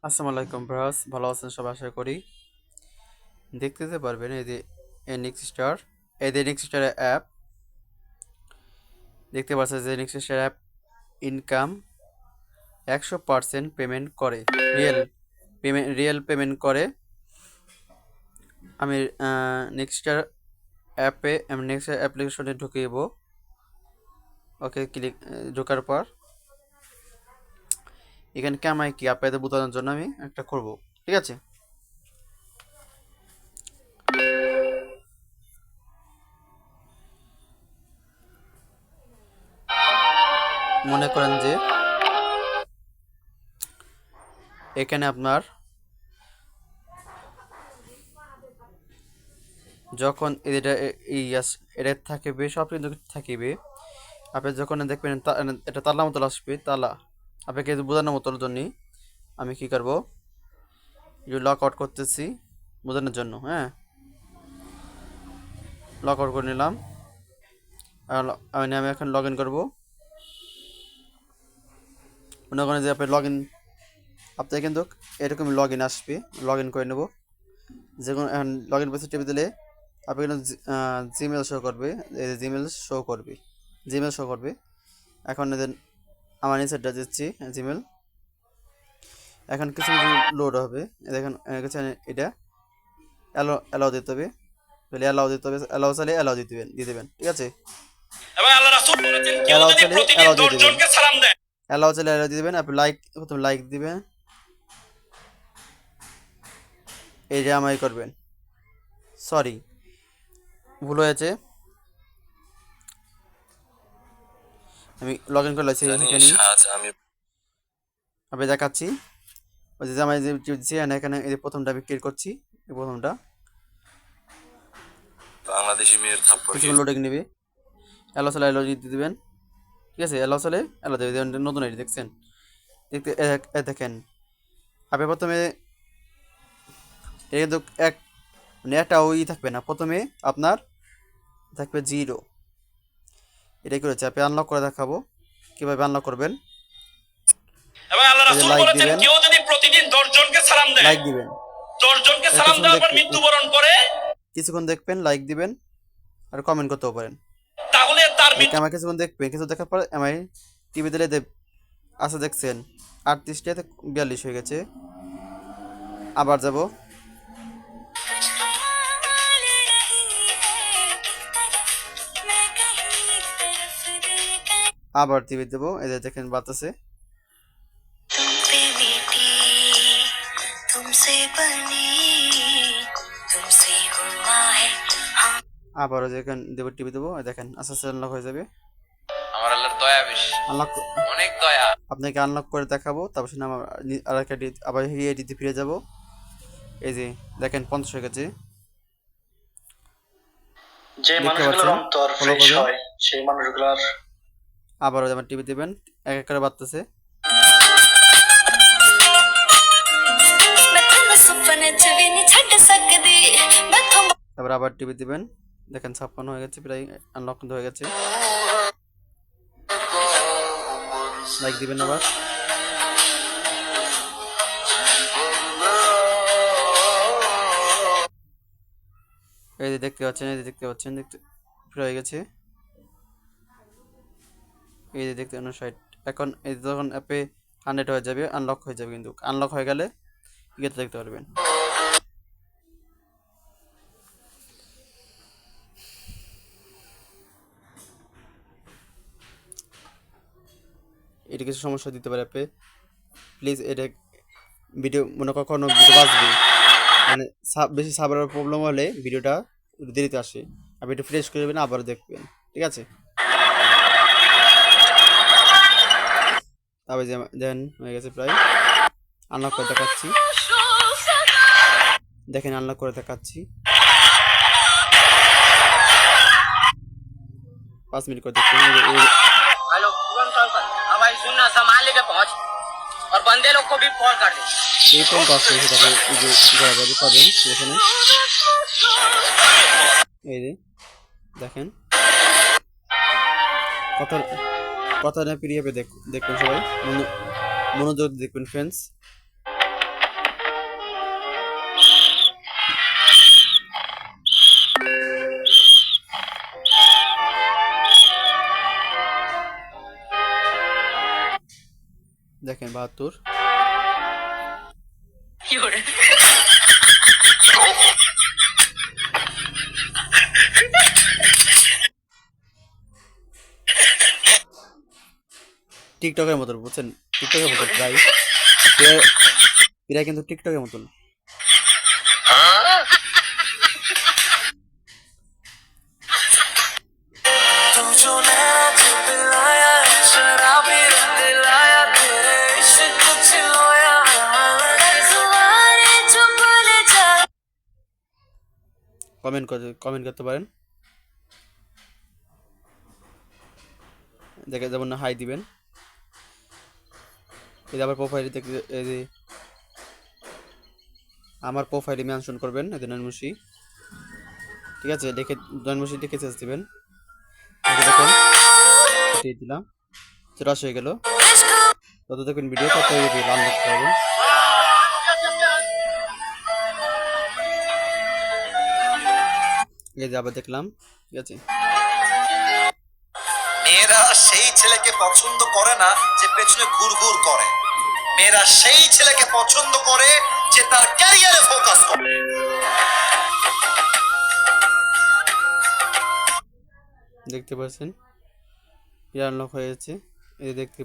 আসসালামু আলাইকুম ভিউয়ার্স, ভালো আছেন সবাই আশা করি। দেখতে পারবেন এই যে এনএক্স স্টার, এই যে এনএক্স স্টার অ্যাপ দেখতে পাচ্ছেন যে NX star app income 100% payment করে, রিয়েল পেমেন্ট করে। আমি নেক্সট স্টার অ্যাপে আমি নেক্সট অ্যাপ্লিকেশনে ঢুকিয়ে ওকে ক্লিক ঢোকার পর এখানে কামাই কি আপনাদের বোঝানোর জন্য আমি একটা করব, ঠিক আছে। মনে করেন যে এখানে আপনার যখন এটা এটা থাকিবে, সব কিন্তু থাকিবে। আপনি যখন দেখবেন এটা তালা মতো আসবে, তালা আপনাকে বোঝানোর মতোর জন্য আমি কি করব, লক আউট করতেছি বোঝানোর জন্য। হ্যাঁ, লক আউট করে নিলাম। আমি এখন লগ ইন করবো। মনে করেন যে আপনি লগ ইন, আপনি কিন্তু এরকম লগ ইন আসবে, লগ ইন করে নেব। যে কোনো এখন লগ ইন পেজে টিপে দিলে আপনি কিন্তু জিমেল শো করবে, এই যে জিমেল শো করবে। এখন এদের আমার নিচেরটা দিচ্ছি জিমেল। এখন কিছু কিছু লোড হবে, দেখেন কিছু এটা অ্যালাউ দিতে হবে, অ্যালাউ চাইলে অ্যালাউ দিয়ে দেবেন, ঠিক আছে। এবং আল্লাহ রাসূল বলেছেন কেউ অ্যালাউ যদি চাইলে প্রতিদিন অ্যালাউ দিয়ে 10 দেবেন, জনকে সালাম দেয়। অ্যালাউ দিয়ে দেবেন। আপনি প্রথমে লাইক দিবেন, এই যে আমায় করবেন। সরি, ভুল হয়েছে, আমি লগ ইন করে লাগছি এখানে। আমি দেখাচ্ছি ওই যে আমি যে দিচ্ছি, এখানে এই যে প্রথমটা আমি ক্লিক করছি, এই প্রথমটা বাংলাদেশি মেয়ের থাপ্পড় কিছুক্ষণ খেয়েছে। লোডিং নেবে। অ্যালাউ দিয়ে দিবেন, ঠিক আছে। অ্যালাউ দিয়ে দেবেন, নতুন আইডি দেখছেন, দেখতে দেখেন। আপনি প্রথমে এটা কিন্তু মানে একটা ওই থাকবে না, প্রথমে আপনার থাকবে 0। এটাই করেছে, আপনি আনলক করে দেখাবো কিভাবে আনলক করবেন। এবং আল্লাহ এই যে রাসূল লাইক বলেছেন দিবেন, কেউ যদি প্রতিদিন 10 জনকে সালাম দেয়, লাইক দিবেন, 10 জনকে সালাম কিছুক্ষণ দেওয়ার পর দেখবে, মৃত্যুবরণ করে, দেখবেন, লাইক দিবেন আর কমেন্ট করতেও পারেন। তাহলে তার দেখে আমার কিছুক্ষণ দেখবেন, কিছু দেখার পর আমি টিভি দিলে আচ্ছা দেখছেন 38টাতে 42 হয়ে গেছে। আবার যাব, আবার টিভি দেবো, এই যে দেখেন বাতাসে। আবারও যেখানে দেবো টিভি দেবো, এই দেখেন আস্তে আস্তে আনলক হয়ে যাবে। আমার আল্লাহর দয়া বেশি, আনলক অনেক দয়া। আপনাকে আনলক করে দেখাবো, তারপর শুনে আমার আর একটা আবার আইডিতে ফিরে যাব। এই যে দেখেন 50 হয়ে গেছে, যে দেখতে মানুষগুলোর পাচ্ছেন। অন্তর ফলো ফ্রেশ করবেন, হয় সেই মানুষগুলোর আবারও আমার টিভি দেবেন, এক এক করে বাড়তেছে। তারপর আবার টিভি দিবেন, দেখেন 56 হয়ে গেছে, প্রায় আনলক হয়ে গেছে। লাইক দিবেন আবার, এই যে দেখতে পাচ্ছেন, দেখতে ফ্রি হয়ে গেছে। এই যে দেখতে 59। এখন এই যখন অ্যাপে 100 হয়ে যাবে, আনলক হয়ে যাবে, কিন্তু আনলক হয়ে গেলে ইয়েতে দেখতে পারবেন। এটা কিছু সমস্যা দিতে পারে অ্যাপে, প্লিজ এটা কখনো ভিডিও বাজবে, মানে বেশি সার্ভারের প্রবলেম হলে ভিডিওটা দেরিতে আসে। আপনি একটু ফ্রেশ করে দেবেন, আবার দেখবেন, ঠিক আছে। তবে যে দেন হয়ে গেছে প্রায়, আনলক করে দেখাচ্ছি, দেখেন আনলক করে দেখাচ্ছি। 5 মিনিট করে দেখতে হবে। हेलो हाँ भाई सुनना सामान लेके पहुंच और बंदे लोग को भी कॉल कर दे। এই পর্যন্ত আসলে সেটাকে এই যে করা যাবে, পাবেন এখানে। এই যে দেখেন কথা কথাটা পিডিএফে দেখবেন সবাই, মনোযোগ দেখবেন ফ্রেন্ডস। দেখেন 72। টিকটকের মতন বুঝছেন, টিকটকের মতন প্রায় প্রায় প্রায় কিন্তু টিকটকের মতন। কমেন্ট করতে পারেন, দেখে যেমন না হাই দিবেন। এই যে আবার প্রোফাইলে দেখতে, এই যে আমার প্রোফাইলে মেনশন করবেন এই যে নয়নমুশি, ঠিক আছে, দেখে নয়নমুশি দেখে চেঞ্জ দিবেন। দেখেন দিয়ে দিলাম, চুরাশ হয়ে গেল। তত দেখবেন ভিডিও তত রান দেখতে পাবেন। এই যে আবার দেখলাম, ঠিক আছে। মেয়েরা সেই ছেলেকে পছন্দ করে না যে পেছনে ঘুরঘুর করে, মেয়েরা সেই ছেলেকে পছন্দ করে যে তার ক্যারিয়ারে ফোকাস করে। দেখতে পাচ্ছেন প্রায় আনলক হয়ে যাচ্ছে, এই যে দেখতে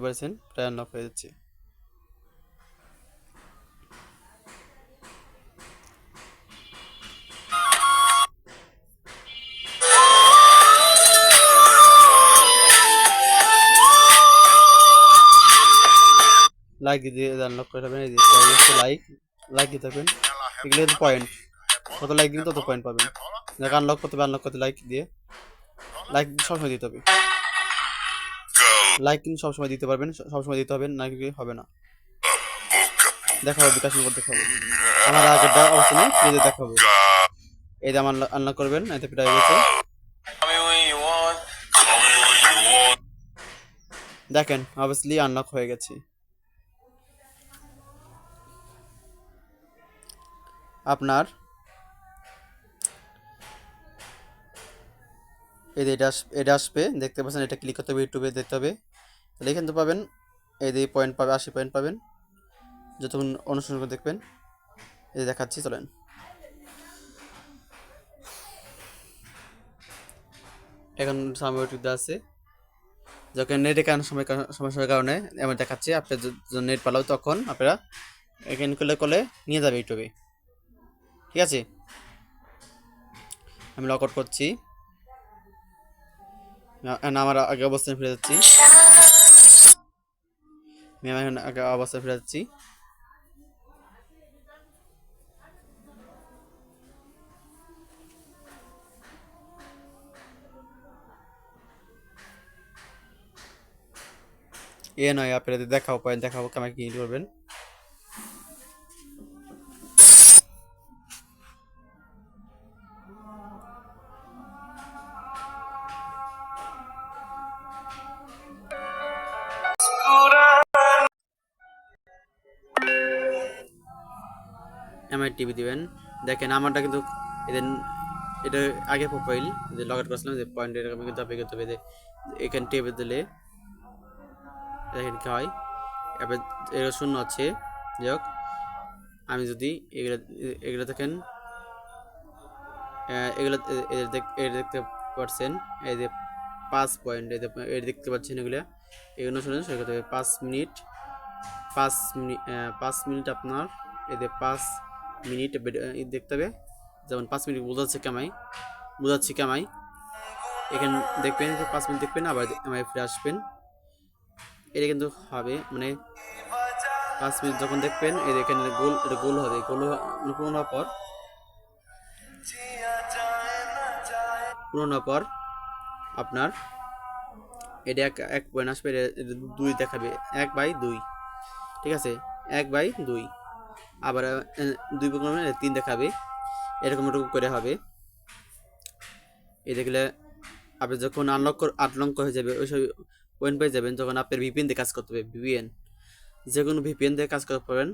পাচ্ছেন প্রায় আনলক হয়ে যাচ্ছে। লাইক দিয়ে আনলক করে থাকবেন, এই যে লাইক দিতে থাকবেন। এগুলো হচ্ছে পয়েন্ট, কত লাইক দিন তত পয়েন্ট পাবেন। যাকে আনলক করতে হবে, আনলক করতে লাইক দিয়ে লাইক সবসময় দিতে হবে। লাইক কিন্তু সবসময় দিতে পারবেন, সবসময় দিতে হবে না, কি হবে না। দেখাবো বিকাশ নগর, দেখাবো আমার আগেরটা অবস্থা নেই, এই যে দেখাবো। এই যে আমার আনলক করবেন, এতে প্রায় গেছে। দেখেন অবভিয়াসলি আনলক হয়ে গেছে। আপনার এই যে এটা আসবে, দেখতে পাচ্ছেন, এটা ক্লিক করতে হবে, ইউটিউবে দেখতে হবে, তাহলে এখান থেকে পাবেন। এই যে পয়েন্ট পাবে, 80 পয়েন্ট পাবেন যতক্ষণ অনুসরণ করে দেখবেন। এই যে দেখাচ্ছি, চলেন। এখন সামনে ইউটিউবে আছে, যখন নেটের কারণে সমস্যার কারণে এমন দেখাচ্ছে। আপনার যখন নেট পালাও তখন আপনারা এখানে করলে নিয়ে যাবে ইউটিউবে, ঠিক আছে। আমি লগ আউট করছি, আমার আগে অবস্থানে ফিরে যাচ্ছি। আমি এখন আগে অবস্থায় ফিরে যাচ্ছি। এ নয় আপনাদের দেখাবো, পয়েন্ট দেখাবো, কেমন কি করবেন। এমআই টিভি দিবেন। দেখেন আমারটা কিন্তু এদের এটা আগে প্রোফাইল যে লগ আউট করছিলাম, যে পয়েন্ট এরকম কিন্তু আপনি করতে হবে। যে এখানে টেপে দিলে দেখেন কি হয়, এবার এগুলো শূন্য আছে। যাই হোক, আমি যদি এগুলো দেখেন, এগুলো দেখতে পাচ্ছেন, এই যে 5 পয়েন্ট, এই দেখতে পাচ্ছেন, এগুলো শুনেন সে করতে হবে 5 মিনিট 5 মিনিট আপনার এই যে 5 মিনিট দেখতে হবে। যেমন 5 মিনিট বোঝাচ্ছি কামাই এখানে দেখবেন, 5 মিনিট দেখবেন, আবার আমায় ফিরে আসবেন। এটা কিন্তু হবে, মানে 5 মিনিট যখন দেখবেন, এই দেখেন এটা গোল হবে। গোল পূরণ হওয়ার পর আপনার এটা এক পয়েন্ট আসবে, এটা 2 দেখাবে, 1/2, ঠিক আছে, 1/2। আবার 2 3 দেখাবে, এরকম করে হবে। এই দেখলে আপনি যখন আনলক হয়ে যাবে, ওই সব পয়েন্ট পেয়ে যাবেন, যখন আপনার ভিপিএন দিয়ে কাজ করতে হবে। যে কোনো ভিপিএন দিয়ে কাজ করতে পারেন,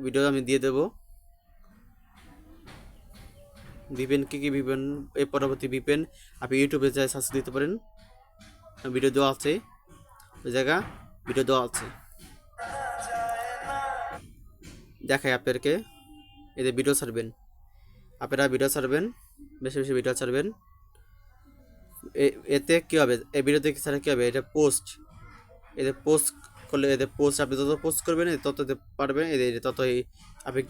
ভিডিও আমি দিয়ে দেবো। ভিপিএন কি ভিপিএন, এই পরবর্তী ভিপিএন আপনি ইউটিউবে যাই সার্চ দিতে পারেন, ভিডিও দেওয়া আছে ওই জায়গা। ভিডিও দেওয়া আছে। দেখাই আপনাদেরকে, এদের ভিডিও ছাড়বেন, আপনারা ভিডিও ছাড়বেন, বেশি বেশি ভিডিও ছাড়বেন। এতে কী হবে, এই ভিডিওতে ছাড়া কী হবে, এটা পোস্ট, এদের পোস্ট করলে, এদের পোস্ট আপনি যত পোস্ট করবেন তত পারবেন, এদের ততই আপনি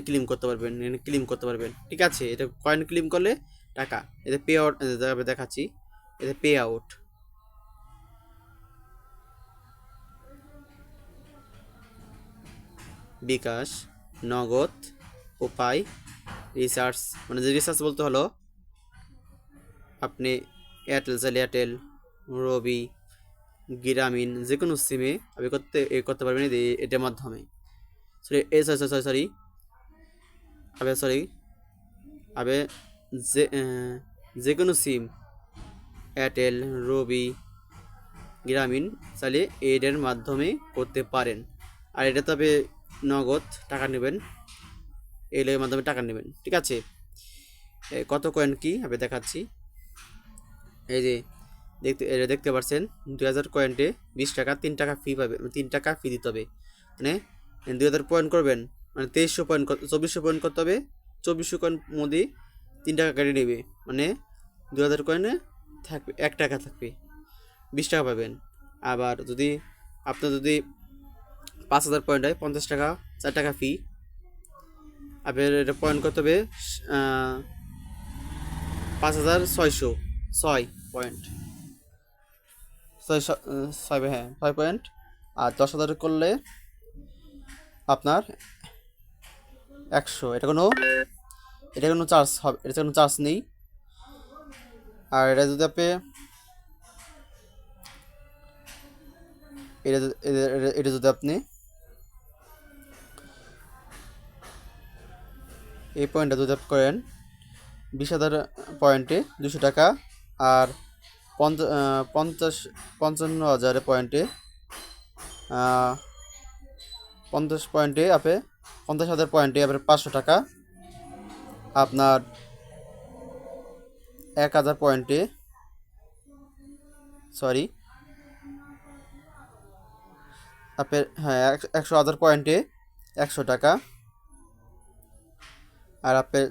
ক্লেম করতে পারবেন, ক্লেম করতে পারবেন। ঠিক আছে, এটা কয়েন ক্লেম করলে টাকা, এদের পে আউট দেখাচ্ছি, এদের পে আউট বিকাশ, নগদ, উপায়, রিসার্চ, মানে যে রিসার্চ বলতে হলো আপনি এয়ারটেল চাইলে এয়ারটেল, রবি, গ্রামীণ, যে কোনো সিমে আপনি করতে পারবেন এটার মাধ্যমে। সরি আবে যে কোনো সিম, এয়ারটেল, রবি, গ্রামীণ চাইলে এটার মাধ্যমে করতে পারেন। আর এটা তবে নগদ টাকা নেবেন, এই লেগের মাধ্যমে টাকা নেবেন। ঠিক আছে, কত কয়েন কি আমি দেখাচ্ছি। এই যে দেখতে পাচ্ছেন 2000 কয়েন্টে 20 টাকা, 3 টাকা ফি পাবে, 3 টাকা ফি দিতে হবে। মানে 2000 পয়েন্ট করবেন মানে 2300 পয়েন্ট, 2400 পয়েন্ট করতে হবে। 2400 কয়েন মধ্যে 3 টাকা কেটে নেবে, মানে 2000 কয়েনে থাকবে 1 টাকা থাকবে, 20 টাকা পাবেন। আবার যদি আপনার যদি 5000 পয়েন্ট হয় 50 টাকা, 4 টাকা ফি। আপনার এটা পয়েন্ট করতে হবে 5606 পয়েন্ট, 6 পয়েন্ট। আর 10,000 করলে আপনার 100। এটা কোনো চার্জ হবে, এটা কোনো চার্জ নেই। আর এটা যদি আপনি এটা যদি আপনি এই পয়েন্টটা যদি আপনি করেন 20,000 পয়েন্টে 200 টাকা, আর 55,000 পয়েন্টে 50 পয়েন্টে আপনি 50,000 পয়েন্টে আপনার 500 টাকা। আপনার 1000 পয়েন্টে আপনার 100,000 পয়েন্টে 100 টাকা। আর আপনার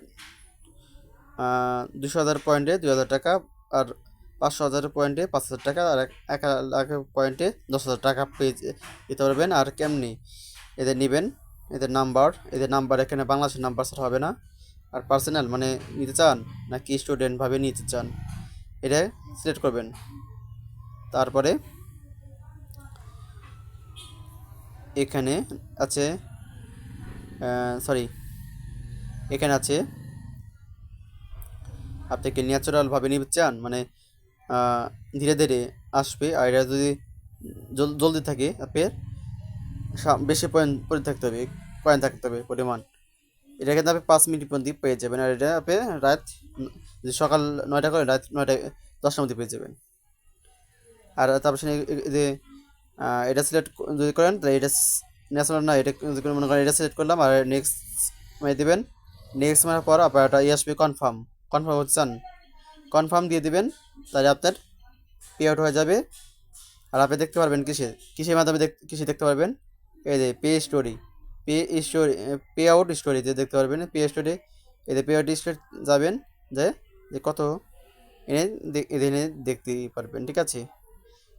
200,000 পয়েন্টে 2,000 টাকা, আর 500,000 পয়েন্টে 5,000 টাকা, আর 1,00,000 পয়েন্টে 10,000 টাকা পেয়ে দিতে পারবেন। আর কেমনি এদের নেবেন, এদের নাম্বার এখানে বাংলাদেশের নাম্বার ছাড়া হবে না। আর পার্সোনাল মানে নিতে চান নাকি স্টুডেন্টভাবে নিতে চান, এটা সিলেক্ট করবেন। তারপরে এখানে আছে এখানে আছে আপনি কি ন্যাচারালভাবে নিতে চান, মানে ধীরে ধীরে আসবে। আর এটা যদি জলদি থাকে আপনার বেশি পয়েন্ট থাকতে হবে, পরিমাণ। এটা কিন্তু আপনি 5 মিনিট মধ্যে পেয়ে যাবেন। আর এটা আপনি যদি সকাল 9টা করে রাত 9টা 10টার মধ্যে পেয়ে যাবেন। আর তারপর যে এটা সিলেক্ট যদি করেন তাহলে এটা ন্যাশনাল না, এটা মনে করেন এটা সিলেক্ট করলাম, আর নেক্সট মানে দেবেন। নেক্সট মারার পর আপনার এটা আসবে কনফার্ম হতে চান, কনফার্ম দিয়ে দিবেন, তাহলে আপনার পে আউট হয়ে যাবে। আর আপনি দেখতে পারবেন কিসের মাধ্যমে দেখতে পারবেন, এই যে পে আউট স্টোরিতে দেখতে পারবেন। স্টোরি, এদের পে আউট স্টোরি যাবেন, যে কত এনে দেখতেই পারবেন। ঠিক আছে,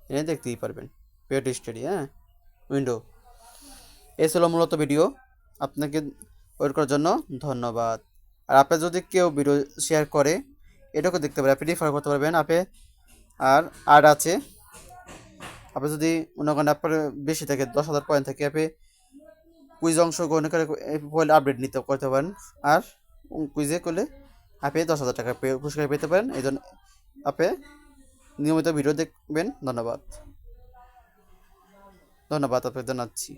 এনে দেখতেই পারবেন পে আউট স্টোরি। উইন্ডো। এই ছিল মূলত ভিডিও। আপনাকে ওয়েট করার জন্য ধন্যবাদ। আর আপনি যদি কেউ ভিডিও শেয়ার করে এটাকে দেখতে পারেন, আপনি রেফার করতে পারবেন। আর আছে, আপনি যদি মনে করেন আপনার বেশি থাকে 10,000 পয়েন্ট থাকে, আপনি কুইজ অংশগ্রহণ করে আপডেট করতে পারেন। আর কুইজে করলে আপনি 10,000 টাকা পুরস্কার পেতে পারেন। এই জন্য আপনি নিয়মিত ভিডিও দেখবেন। ধন্যবাদ আপনাকে জানাচ্ছি।